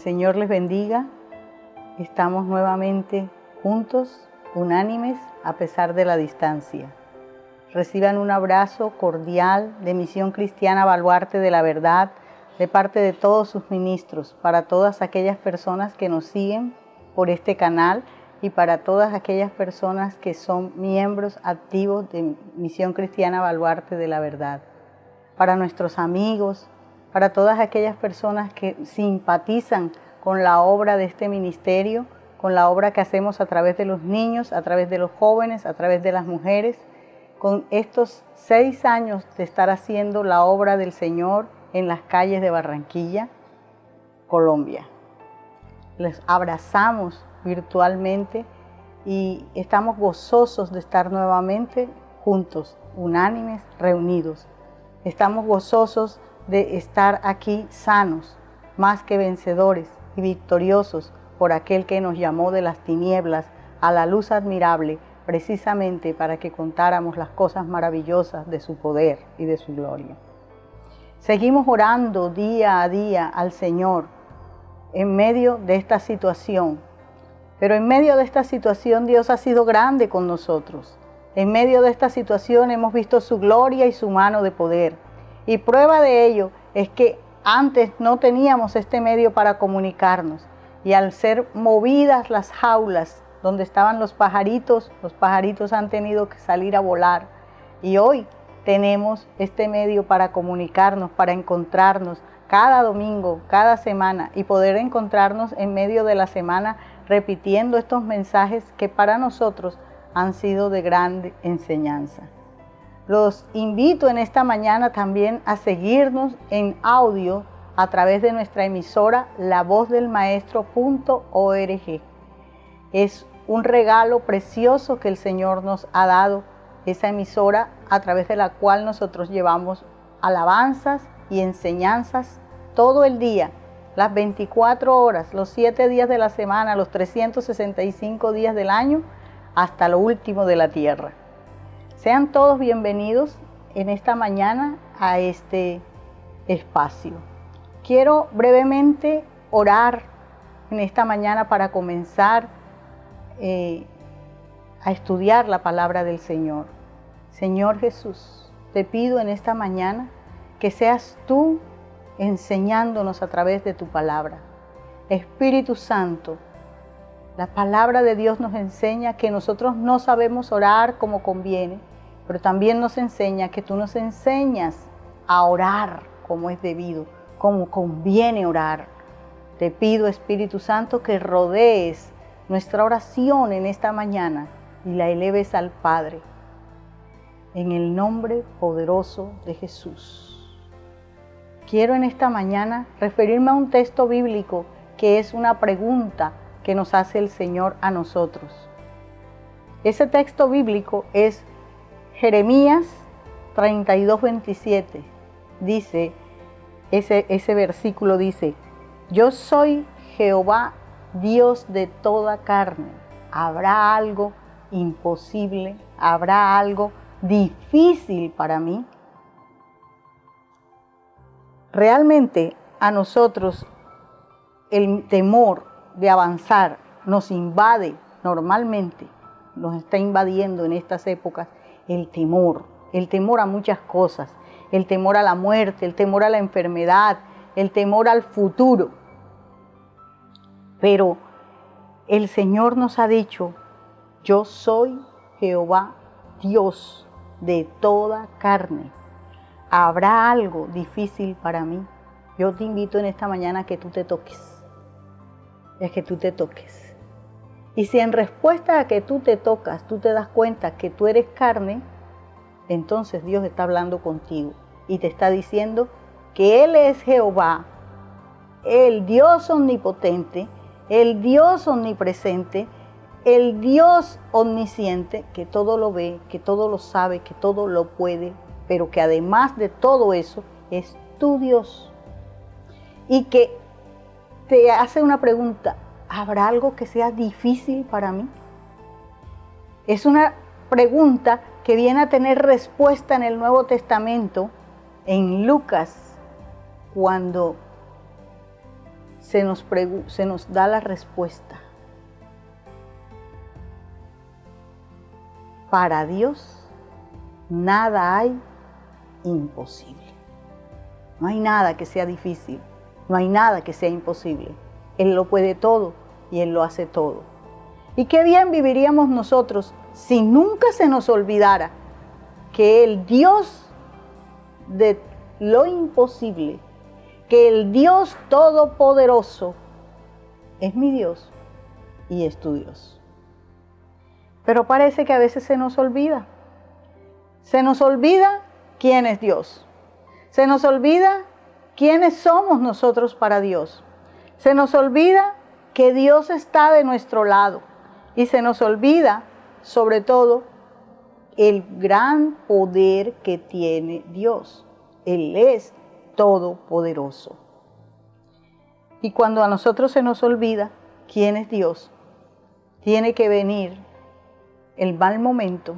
Señor les bendiga. Estamos nuevamente juntos, unánimes, a pesar de la distancia. Reciban un abrazo cordial de Misión Cristiana Baluarte de la Verdad de parte de todos sus ministros, para todas aquellas personas que nos siguen por este canal y para todas aquellas personas que son miembros activos de Misión Cristiana Baluarte de la Verdad. Para nuestros amigos, para todas aquellas personas que simpatizan con la obra de este ministerio, con la obra que hacemos a través de los niños, a través de los jóvenes, a través de las mujeres, con estos 6 años de estar haciendo la obra del Señor en las calles de Barranquilla, Colombia. Les abrazamos virtualmente y estamos gozosos de estar nuevamente juntos, unánimes, reunidos. Estamos gozosos de estar aquí sanos, más que vencedores y victoriosos por aquel que nos llamó de las tinieblas a la luz admirable, precisamente para que contáramos las cosas maravillosas de su poder y de su gloria. Seguimos orando día a día al Señor en medio de esta situación, pero en medio de esta situación Dios ha sido grande con nosotros. En medio de esta situación hemos visto su gloria y su mano de poder. Y prueba de ello es que antes no teníamos este medio para comunicarnos. Y al ser movidas las jaulas donde estaban los pajaritos han tenido que salir a volar. Y hoy tenemos este medio para comunicarnos, para encontrarnos cada domingo, cada semana y poder encontrarnos en medio de la semana repitiendo estos mensajes que para nosotros han sido de gran enseñanza. Los invito en esta mañana también a seguirnos en audio a través de nuestra emisora lavozdelmaestro.org. Es un regalo precioso que el Señor nos ha dado, esa emisora a través de la cual nosotros llevamos alabanzas y enseñanzas todo el día, las 24 horas, los 7 días de la semana, los 365 días del año, hasta lo último de la tierra. Sean todos bienvenidos en esta mañana a este espacio. Quiero brevemente orar en esta mañana para comenzar a estudiar la palabra del Señor. Señor Jesús, te pido en esta mañana que seas tú enseñándonos a través de tu palabra. Espíritu Santo, la palabra de Dios nos enseña que nosotros no sabemos orar como conviene, pero también nos enseña que tú nos enseñas a orar como es debido, como conviene orar. Te pido, Espíritu Santo, que rodees nuestra oración en esta mañana y la eleves al Padre. En el nombre poderoso de Jesús. Quiero en esta mañana referirme a un texto bíblico que es una pregunta que nos hace el Señor a nosotros. Ese texto bíblico es Jeremías 32:27. Dice, ese versículo dice: yo soy Jehová, Dios de toda carne. ¿Habrá algo imposible? ¿Habrá algo difícil para mí? Realmente a nosotros el temor de avanzar nos invade normalmente, nos está invadiendo en estas épocas el temor a muchas cosas, el temor a la muerte, el temor a la enfermedad, el temor al futuro. Pero el Señor nos ha dicho: yo soy Jehová, Dios de toda carne. ¿Habrá algo difícil para mí? Yo te invito en esta mañana a que tú te toques. Y si en respuesta a que tú te tocas, tú te das cuenta que tú eres carne, entonces Dios está hablando contigo y te está diciendo que Él es Jehová, el Dios omnipotente, el Dios omnipresente, el Dios omnisciente, que todo lo ve, que todo lo sabe, que todo lo puede, pero que además de todo eso es tu Dios. Y que te hace una pregunta: ¿habrá algo que sea difícil para mí? Es una pregunta que viene a tener respuesta en el Nuevo Testamento, en Lucas, cuando se nos da la respuesta. Para Dios nada hay imposible. No hay nada que sea difícil, no hay nada que sea imposible. Él lo puede todo y Él lo hace todo. Y qué bien viviríamos nosotros si nunca se nos olvidara que el Dios de lo imposible, que el Dios todopoderoso es mi Dios y es tu Dios. Pero parece que a veces se nos olvida. Se nos olvida quién es Dios. Se nos olvida quiénes somos nosotros para Dios. Se nos olvida que Dios está de nuestro lado. Y se nos olvida, sobre todo, el gran poder que tiene Dios. Él es todopoderoso. Y cuando a nosotros se nos olvida quién es Dios, tiene que venir el mal momento,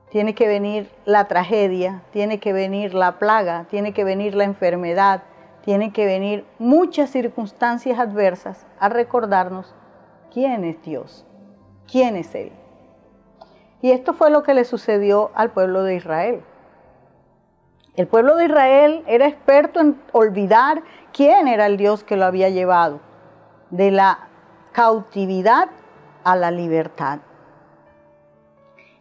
tiene que venir la tragedia, tiene que venir la plaga, tiene que venir la enfermedad, tiene que venir muchas circunstancias adversas a recordarnos quién es Dios, quién es Él. Y esto fue lo que le sucedió al pueblo de Israel. El pueblo de Israel era experto en olvidar quién era el Dios que lo había llevado de la cautividad a la libertad.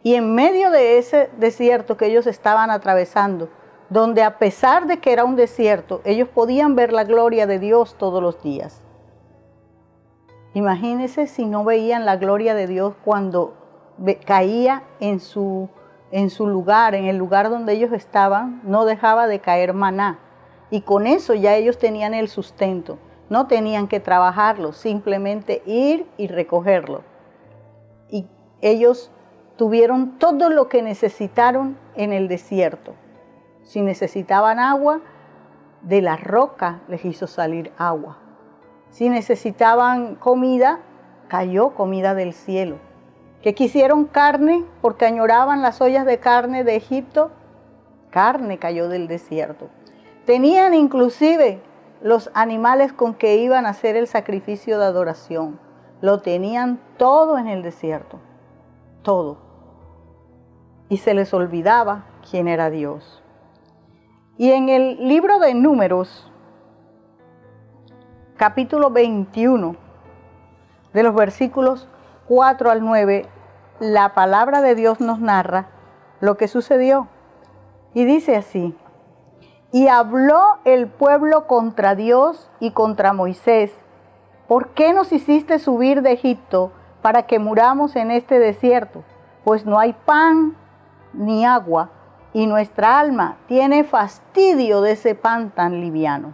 Y en medio de ese desierto que ellos estaban atravesando, donde a pesar de que era un desierto, ellos podían ver la gloria de Dios todos los días. Imagínense si no veían la gloria de Dios cuando caía en su lugar, en el lugar donde ellos estaban, no dejaba de caer maná. Y con eso ya ellos tenían el sustento. No tenían que trabajarlo, simplemente ir y recogerlo. Y ellos tuvieron todo lo que necesitaron en el desierto. Si necesitaban agua, de la roca les hizo salir agua. Si necesitaban comida, cayó comida del cielo. Que quisieron carne porque añoraban las ollas de carne de Egipto, carne cayó del desierto. Tenían inclusive los animales con que iban a hacer el sacrificio de adoración. Lo tenían todo en el desierto, todo. Y se les olvidaba quién era Dios. Y en el libro de Números, capítulo 21, de los versículos 4 al 9, la palabra de Dios nos narra lo que sucedió. Y dice así: y habló el pueblo contra Dios y contra Moisés: ¿por qué nos hiciste subir de Egipto para que muramos en este desierto? Pues no hay pan ni agua, y nuestra alma tiene fastidio de ese pan tan liviano.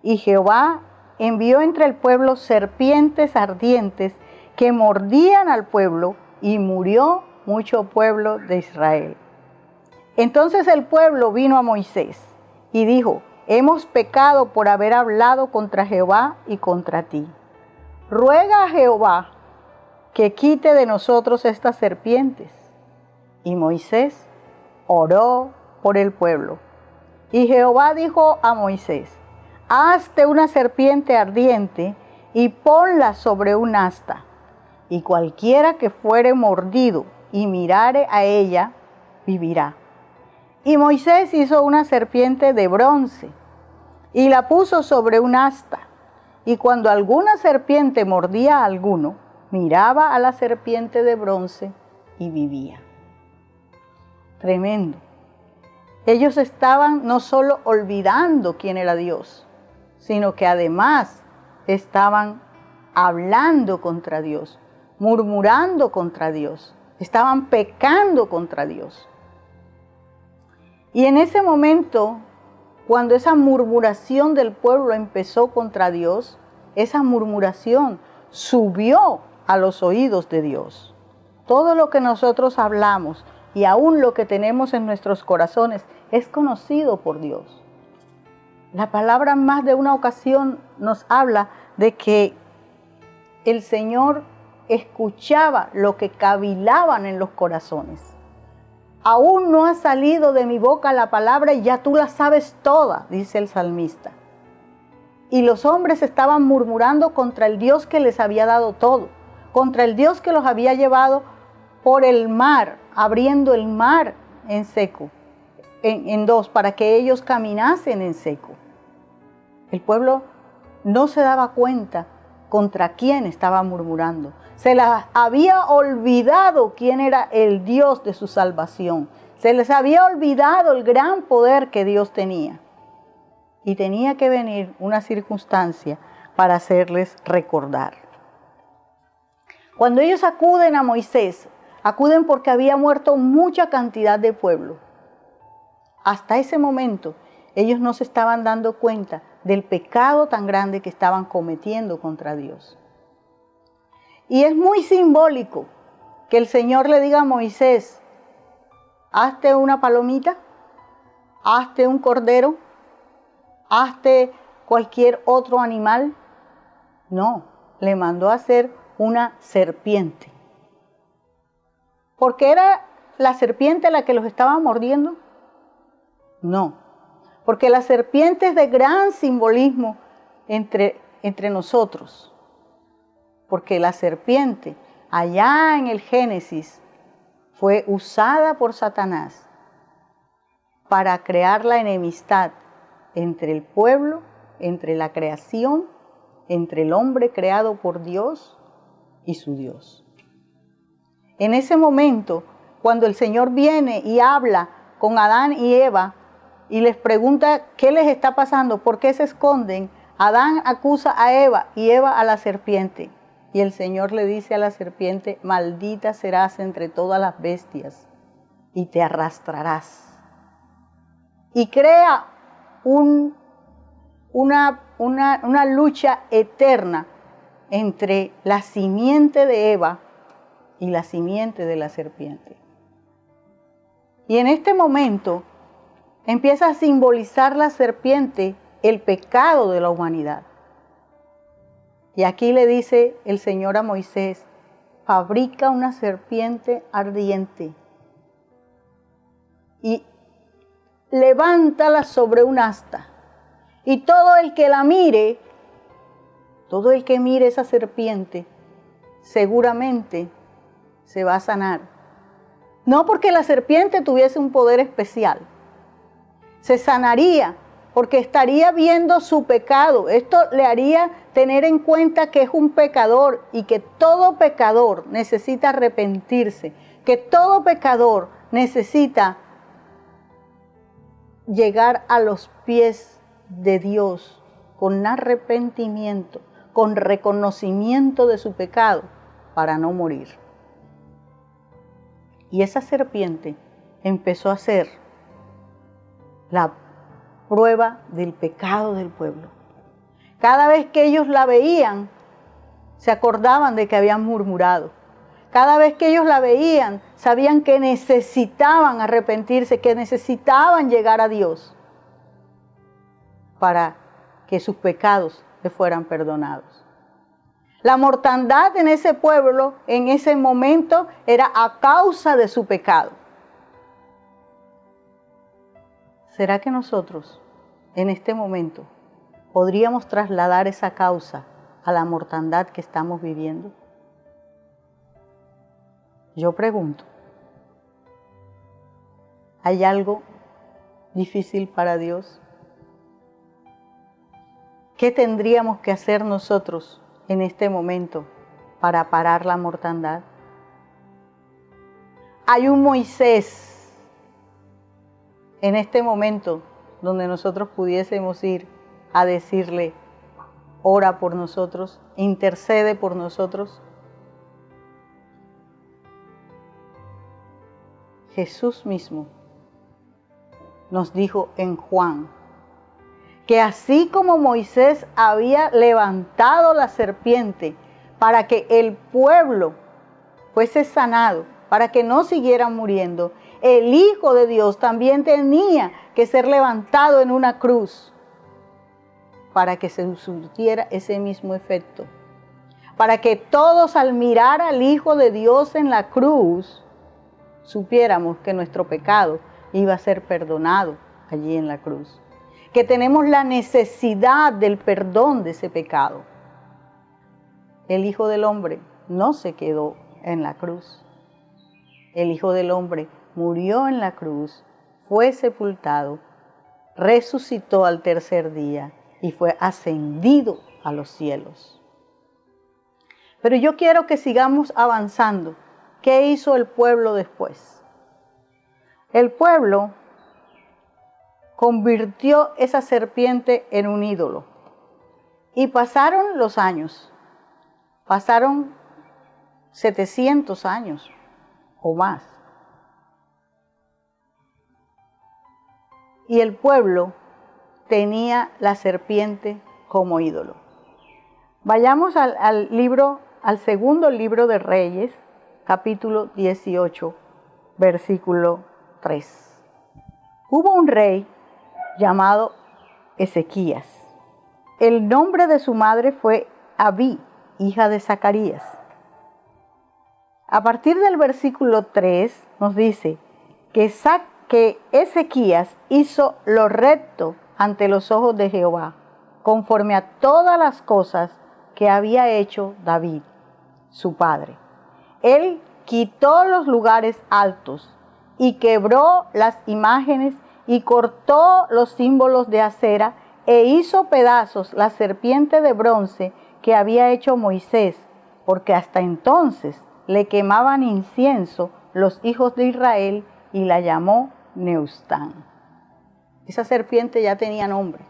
Y Jehová envió entre el pueblo serpientes ardientes que mordían al pueblo, y murió mucho pueblo de Israel. Entonces el pueblo vino a Moisés y dijo: hemos pecado por haber hablado contra Jehová y contra ti. Ruega a Jehová que quite de nosotros estas serpientes. Y Moisés oró por el pueblo. Y Jehová dijo a Moisés: hazte una serpiente ardiente y ponla sobre un asta, y cualquiera que fuere mordido y mirare a ella, vivirá. Y Moisés hizo una serpiente de bronce y la puso sobre un asta. Y cuando alguna serpiente mordía a alguno, miraba a la serpiente de bronce y vivía. Tremendo. Ellos estaban no solo olvidando quién era Dios, sino que además estaban hablando contra Dios, murmurando contra Dios, estaban pecando contra Dios. Y en ese momento, cuando esa murmuración del pueblo empezó contra Dios, esa murmuración subió a los oídos de Dios. Todo lo que nosotros hablamos y aún lo que tenemos en nuestros corazones es conocido por Dios. La palabra en más de una ocasión nos habla de que el Señor escuchaba lo que cavilaban en los corazones. Aún no ha salido de mi boca la palabra y ya tú la sabes toda, dice el salmista. Y los hombres estaban murmurando contra el Dios que les había dado todo, contra el Dios que los había llevado por el mar, abriendo el mar en seco, en dos, para que ellos caminasen en seco. El pueblo no se daba cuenta contra quién estaba murmurando. Se les había olvidado quién era el Dios de su salvación. Se les había olvidado el gran poder que Dios tenía. Y tenía que venir una circunstancia para hacerles recordar. Cuando ellos acuden a Moisés, acuden porque había muerto mucha cantidad de pueblo. Hasta ese momento, ellos no se estaban dando cuenta del pecado tan grande que estaban cometiendo contra Dios. Y es muy simbólico que el Señor le diga a Moisés, hazte una palomita, hazte un cordero, hazte cualquier otro animal. No, le mandó a hacer una serpiente. ¿Porque era la serpiente la que los estaba mordiendo? No, porque la serpiente es de gran simbolismo entre nosotros. Porque la serpiente, allá en el Génesis, fue usada por Satanás para crear la enemistad entre el pueblo, entre la creación, entre el hombre creado por Dios y su Dios. En ese momento, cuando el Señor viene y habla con Adán y Eva y les pregunta qué les está pasando, por qué se esconden, Adán acusa a Eva y Eva a la serpiente. Y el Señor le dice a la serpiente, maldita serás entre todas las bestias y te arrastrarás. Y crea una lucha eterna entre la simiente de Eva y la simiente de la serpiente. Y en este momento empieza a simbolizar la serpiente el pecado de la humanidad. Y aquí le dice el Señor a Moisés, fabrica una serpiente ardiente y levántala sobre un asta. Y todo el que la mire, todo el que mire esa serpiente, seguramente se va a sanar. No porque la serpiente tuviese un poder especial, se sanaría porque estaría viendo su pecado. Esto le haría tener en cuenta que es un pecador y que todo pecador necesita arrepentirse, que todo pecador necesita llegar a los pies de Dios con arrepentimiento, con reconocimiento de su pecado para no morir. Y esa serpiente empezó a ser la prueba del pecado del pueblo. Cada vez que ellos la veían, se acordaban de que habían murmurado. Cada vez que ellos la veían, sabían que necesitaban arrepentirse, que necesitaban llegar a Dios para que sus pecados les fueran perdonados. La mortandad en ese pueblo, en ese momento, era a causa de su pecado. ¿Será que nosotros, en este momento, podríamos trasladar esa causa a la mortandad que estamos viviendo? Yo pregunto, ¿hay algo difícil para Dios? ¿Qué tendríamos que hacer nosotros en este momento para parar la mortandad? Hay un Moisés en este momento donde nosotros pudiésemos ir a decirle, ora por nosotros, intercede por nosotros. Jesús mismo nos dijo en Juan que así como Moisés había levantado la serpiente para que el pueblo fuese sanado, para que no siguieran muriendo, el Hijo de Dios también tenía que ser levantado en una cruz para que se surtiera ese mismo efecto. Para que todos al mirar al Hijo de Dios en la cruz supiéramos que nuestro pecado iba a ser perdonado allí en la cruz, que tenemos la necesidad del perdón de ese pecado. El Hijo del Hombre no se quedó en la cruz. El Hijo del Hombre murió en la cruz, fue sepultado, resucitó al tercer día y fue ascendido a los cielos. Pero yo quiero que sigamos avanzando. ¿Qué hizo el pueblo después? El pueblo convirtió esa serpiente en un ídolo. Y pasaron los años. Pasaron 700 años o más. Y el pueblo tenía la serpiente como ídolo. Vayamos al segundo libro de Reyes, capítulo 18, versículo 3. Hubo un rey llamado Ezequías. El nombre de su madre fue Abí, hija de Zacarías. A partir del versículo 3 nos dice que Ezequías hizo lo recto ante los ojos de Jehová, conforme a todas las cosas que había hecho David, su padre. Él quitó los lugares altos y quebró las imágenes y cortó los símbolos de acera e hizo pedazos la serpiente de bronce que había hecho Moisés, porque hasta entonces le quemaban incienso los hijos de Israel y la llamó Neustán. Esa serpiente ya tenía nombre.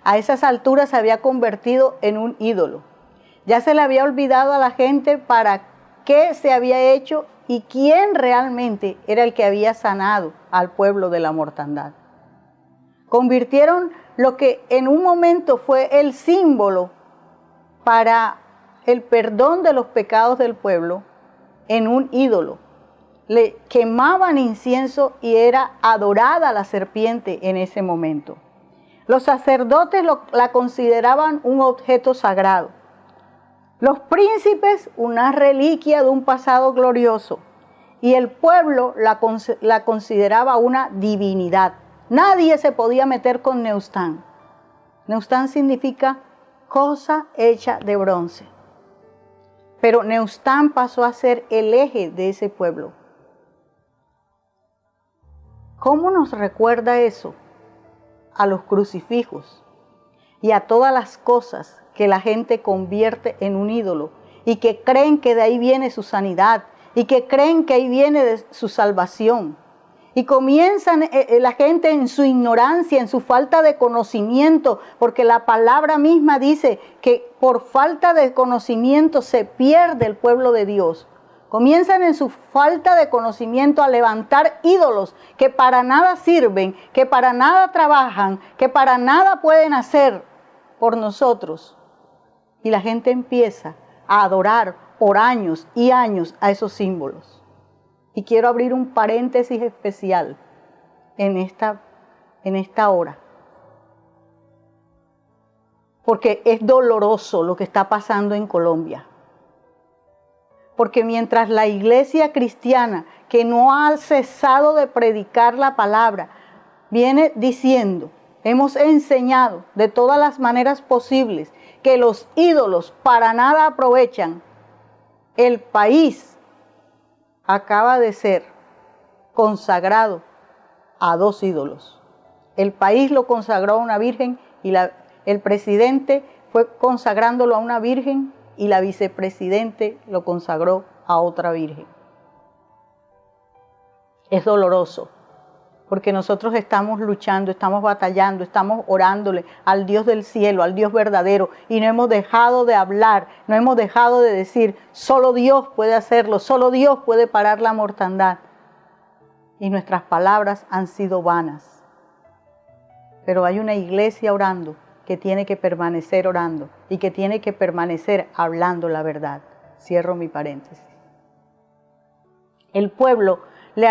A esas alturas se había convertido en un ídolo. Ya se le había olvidado a la gente para qué se había hecho y quién realmente era el que había sanado al pueblo de la mortandad. Convirtieron lo que en un momento fue el símbolo para el perdón de los pecados del pueblo en un ídolo. Le quemaban incienso y era adorada la serpiente en ese momento. Los sacerdotes la consideraban un objeto sagrado. Los príncipes una reliquia de un pasado glorioso. Y el pueblo la consideraba una divinidad. Nadie se podía meter con Neustán. Neustán significa cosa hecha de bronce. Pero Neustán pasó a ser el eje de ese pueblo. ¿Cómo nos recuerda eso? A los crucifijos y a todas las cosas que la gente convierte en un ídolo y que creen que de ahí viene su sanidad y que creen que ahí viene de su salvación. Y comienzan la gente en su ignorancia, en su falta de conocimiento, porque la palabra misma dice que por falta de conocimiento se pierde el pueblo de Dios. Comienzan en su falta de conocimiento a levantar ídolos que para nada sirven, que para nada trabajan, que para nada pueden hacer por nosotros. Y la gente empieza a adorar por años y años a esos símbolos. Y quiero abrir un paréntesis especial en esta hora. Porque es doloroso lo que está pasando en Colombia. Porque mientras la iglesia cristiana, que no ha cesado de predicar la palabra, viene diciendo, hemos enseñado de todas las maneras posibles que los ídolos para nada aprovechan, el país acaba de ser consagrado a dos ídolos. El país lo consagró a una virgen y el presidente fue consagrándolo a una virgen y la vicepresidente lo consagró a otra virgen. Es doloroso, porque nosotros estamos luchando, estamos batallando, estamos orándole al Dios del cielo, al Dios verdadero, y no hemos dejado de hablar, no hemos dejado de decir, solo Dios puede hacerlo, solo Dios puede parar la mortandad. Y nuestras palabras han sido vanas. Pero hay una iglesia orando que tiene que permanecer orando y que tiene que permanecer hablando la verdad. Cierro mi paréntesis. El pueblo lo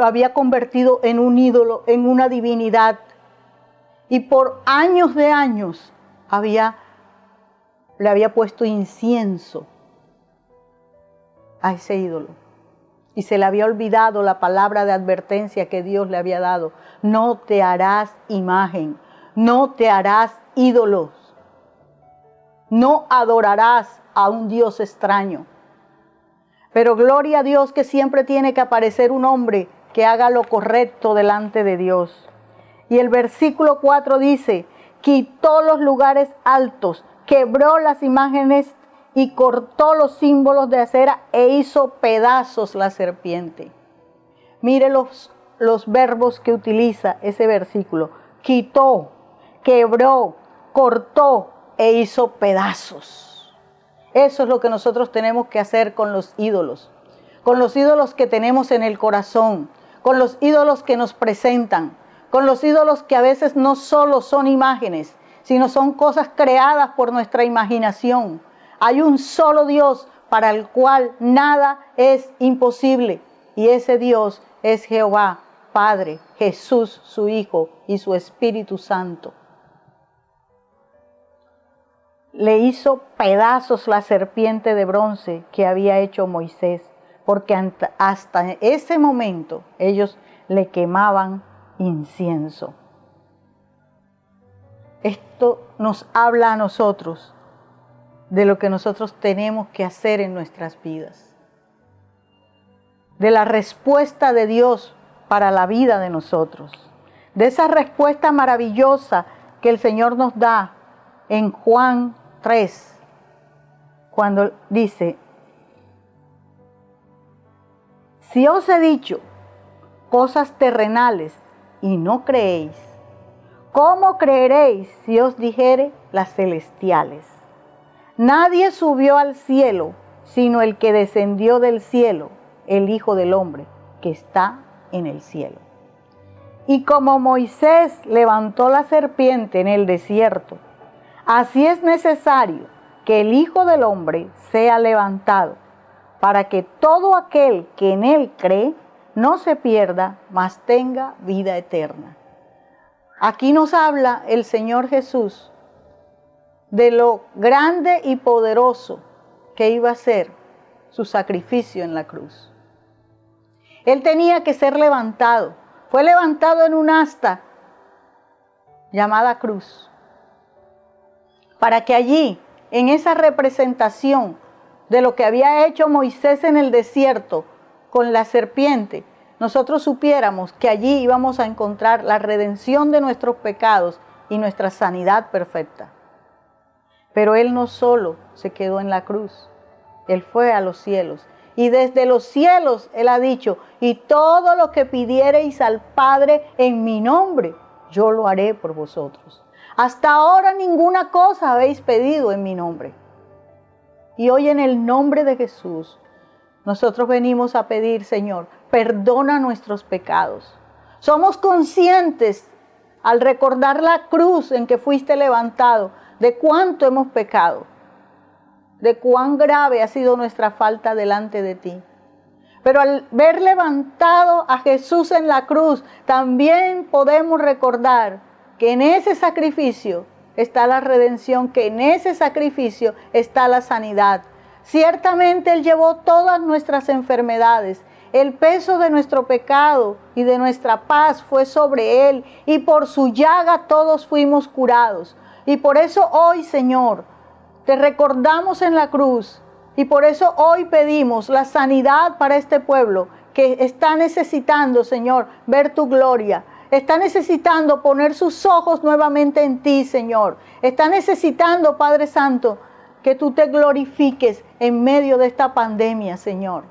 había convertido en un ídolo, en una divinidad. Y por años de años le había puesto incienso a ese ídolo. y se le había olvidado la palabra de advertencia que Dios le había dado. No te harás imagen, no te harás ídolos, no adorarás a un Dios extraño. Pero gloria a Dios que siempre tiene que aparecer un hombre que haga lo correcto delante de Dios. Y el versículo 4 dice, quitó los lugares altos, quebró las imágenes y cortó los símbolos de acera e hizo pedazos la serpiente. Mire los verbos que utiliza ese versículo. Quitó, quebró, cortó e hizo pedazos. Eso es lo que nosotros tenemos que hacer con los ídolos que tenemos en el corazón, con los ídolos que nos presentan, con los ídolos que a veces no solo son imágenes, sino son cosas creadas por nuestra imaginación. Hay un solo Dios para el cual nada es imposible, y ese Dios es Jehová, Padre, Jesús, su Hijo y su Espíritu Santo. Le hizo pedazos la serpiente de bronce que había hecho Moisés, porque hasta ese momento ellos le quemaban incienso. Esto nos habla a nosotros de lo que nosotros tenemos que hacer en nuestras vidas, de la respuesta de Dios para la vida de nosotros, de esa respuesta maravillosa que el Señor nos da en Juan 3, cuando dice, si os he dicho cosas terrenales y no creéis, ¿cómo creeréis si os dijere las celestiales? Nadie subió al cielo, sino el que descendió del cielo, el Hijo del Hombre, que está en el cielo. Y como Moisés levantó la serpiente en el desierto, así es necesario que el Hijo del Hombre sea levantado, para que todo aquel que en él cree no se pierda, mas tenga vida eterna. Aquí nos habla el Señor Jesús de lo grande y poderoso que iba a ser su sacrificio en la cruz. Él tenía que ser levantado. Fue levantado en un asta llamada cruz, para que allí, en esa representación de lo que había hecho Moisés en el desierto con la serpiente, nosotros supiéramos que allí íbamos a encontrar la redención de nuestros pecados y nuestra sanidad perfecta. Pero Él no solo se quedó en la cruz, Él fue a los cielos. Y desde los cielos Él ha dicho, y todo lo que pidiereis al Padre en mi nombre, yo lo haré por vosotros. Hasta ahora ninguna cosa habéis pedido en mi nombre. Y hoy en el nombre de Jesús, nosotros venimos a pedir, Señor, perdona nuestros pecados. Somos conscientes al recordar la cruz en que fuiste levantado, de cuánto hemos pecado, de cuán grave ha sido nuestra falta delante de ti. Pero al ver levantado a Jesús en la cruz, también podemos recordar que en ese sacrificio está la redención, que en ese sacrificio está la sanidad. Ciertamente Él llevó todas nuestras enfermedades. El peso de nuestro pecado y de nuestra paz fue sobre Él, y por su llaga todos fuimos curados. Y por eso hoy, Señor, te recordamos en la cruz, y por eso hoy pedimos la sanidad para este pueblo que está necesitando, Señor, ver tu gloria. Está necesitando poner sus ojos nuevamente en ti, Señor. Está necesitando, Padre Santo, que tú te glorifiques en medio de esta pandemia, Señor.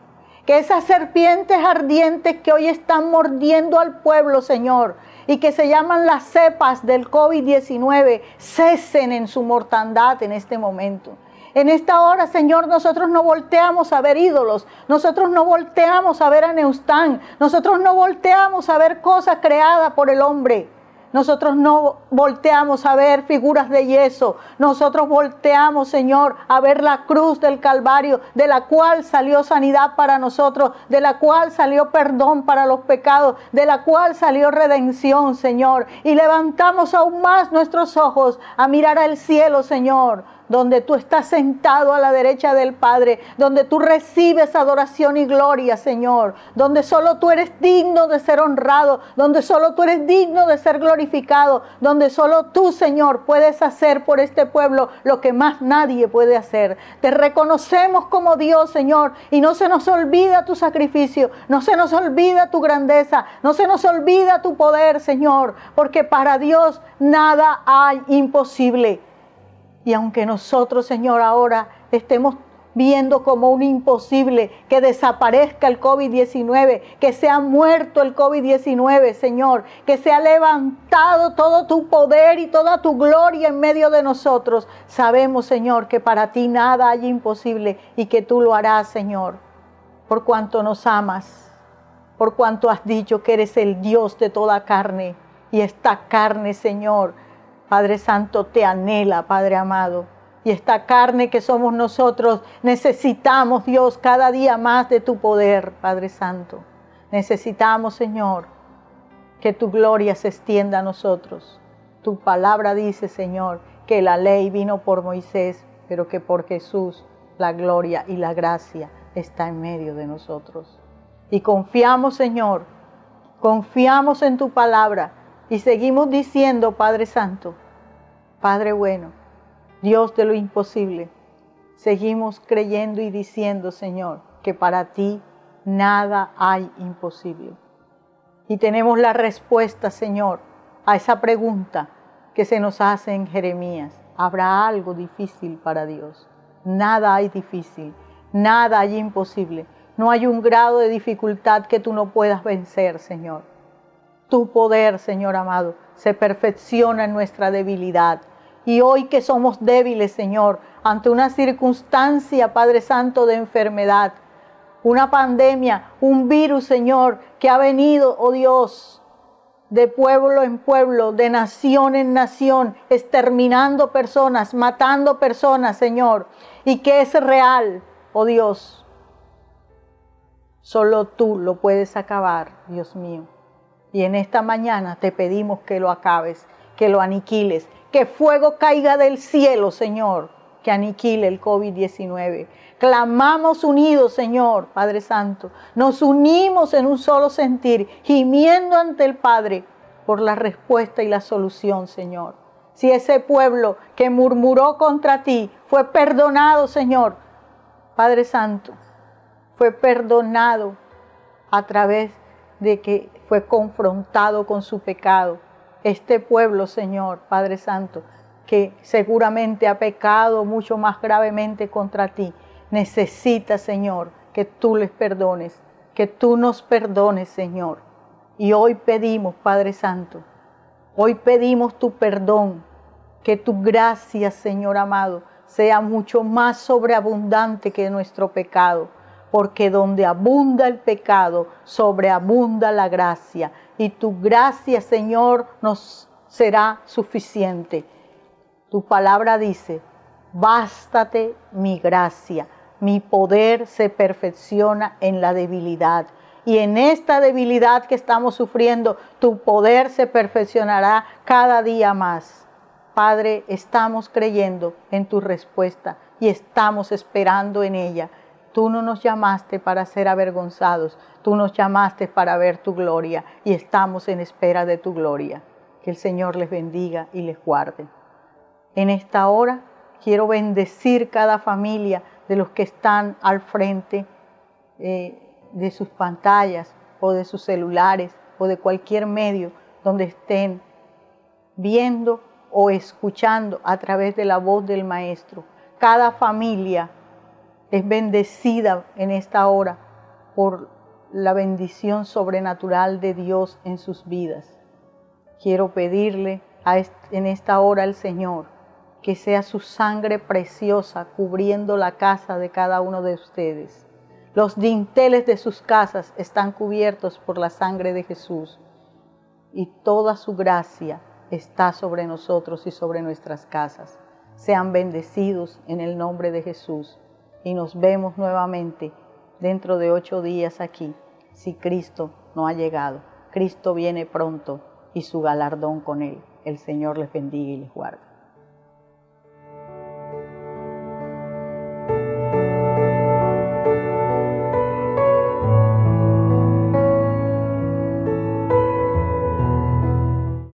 Que esas serpientes ardientes que hoy están mordiendo al pueblo, Señor, y que se llaman las cepas del COVID-19, cesen en su mortandad en este momento. En esta hora, Señor, nosotros no volteamos a ver ídolos, nosotros no volteamos a ver a Neustán, nosotros no volteamos a ver cosas creadas por el hombre. Nosotros no volteamos a ver figuras de yeso. Nosotros volteamos, Señor, a ver la cruz del Calvario, de la cual salió sanidad para nosotros, de la cual salió perdón para los pecados, de la cual salió redención, Señor. Y levantamos aún más nuestros ojos a mirar al cielo, Señor, donde tú estás sentado a la derecha del Padre, donde tú recibes adoración y gloria, Señor, donde solo tú eres digno de ser honrado, donde solo tú eres digno de ser glorificado, donde solo tú, Señor, puedes hacer por este pueblo lo que más nadie puede hacer. Te reconocemos como Dios, Señor, y no se nos olvida tu sacrificio, no se nos olvida tu grandeza, no se nos olvida tu poder, Señor, porque para Dios nada hay imposible. Y aunque nosotros, Señor, ahora estemos viendo como un imposible que desaparezca el COVID-19, que sea muerto el COVID-19, Señor, que sea levantado todo tu poder y toda tu gloria en medio de nosotros, sabemos, Señor, que para ti nada hay imposible y que tú lo harás, Señor, por cuanto nos amas, por cuanto has dicho que eres el Dios de toda carne, y esta carne, Señor, Padre Santo, te anhela, Padre amado. Y esta carne que somos nosotros, necesitamos, Dios, cada día más de tu poder, Padre Santo. Necesitamos, Señor, que tu gloria se extienda a nosotros. Tu palabra dice, Señor, que la ley vino por Moisés, pero que por Jesús la gloria y la gracia está en medio de nosotros. Y confiamos, Señor, confiamos en tu palabra y seguimos diciendo, Padre Santo, Padre bueno, Dios de lo imposible, seguimos creyendo y diciendo, Señor, que para ti nada hay imposible. Y tenemos la respuesta, Señor, a esa pregunta que se nos hace en Jeremías. ¿Habrá algo difícil para Dios? Nada hay difícil, nada hay imposible. No hay un grado de dificultad que tú no puedas vencer, Señor. Tu poder, Señor amado, se perfecciona en nuestra debilidad. Y hoy que somos débiles, Señor, ante una circunstancia, Padre Santo, de enfermedad, una pandemia, un virus, Señor, que ha venido, oh Dios, de pueblo en pueblo, de nación en nación, exterminando personas, matando personas, Señor, y que es real, oh Dios. Solo tú lo puedes acabar, Dios mío. Y en esta mañana te pedimos que lo acabes, que lo aniquiles, que fuego caiga del cielo, Señor, que aniquile el COVID-19. Clamamos unidos, Señor, Padre Santo. Nos unimos en un solo sentir, gimiendo ante el Padre por la respuesta y la solución, Señor. Si ese pueblo que murmuró contra ti fue perdonado, Señor, Padre Santo, fue perdonado a través de que fue confrontado con su pecado. Este pueblo, Señor, Padre Santo, que seguramente ha pecado mucho más gravemente contra ti, necesita, Señor, que tú les perdones, que tú nos perdones, Señor. Y hoy pedimos, Padre Santo, hoy pedimos tu perdón, que tu gracia, Señor amado, sea mucho más sobreabundante que nuestro pecado, porque donde abunda el pecado, sobreabunda la gracia. Y tu gracia, Señor, nos será suficiente. Tu palabra dice, bástate mi gracia, mi poder se perfecciona en la debilidad. Y en esta debilidad que estamos sufriendo, tu poder se perfeccionará cada día más. Padre, estamos creyendo en tu respuesta y estamos esperando en ella. Tú no nos llamaste para ser avergonzados, tú nos llamaste para ver tu gloria y estamos en espera de tu gloria. Que el Señor les bendiga y les guarde. En esta hora quiero bendecir cada familia de los que están al frente de sus pantallas o de sus celulares o de cualquier medio donde estén viendo o escuchando a través de la voz del Maestro. Cada familia es bendecida en esta hora por la bendición sobrenatural de Dios en sus vidas. Quiero pedirle en esta hora al Señor que sea su sangre preciosa cubriendo la casa de cada uno de ustedes. Los dinteles de sus casas están cubiertos por la sangre de Jesús y toda su gracia está sobre nosotros y sobre nuestras casas. Sean bendecidos en el nombre de Jesús. Y nos vemos nuevamente dentro de 8 días aquí, si Cristo no ha llegado. Cristo viene pronto y su galardón con él. El Señor les bendiga y les guarde.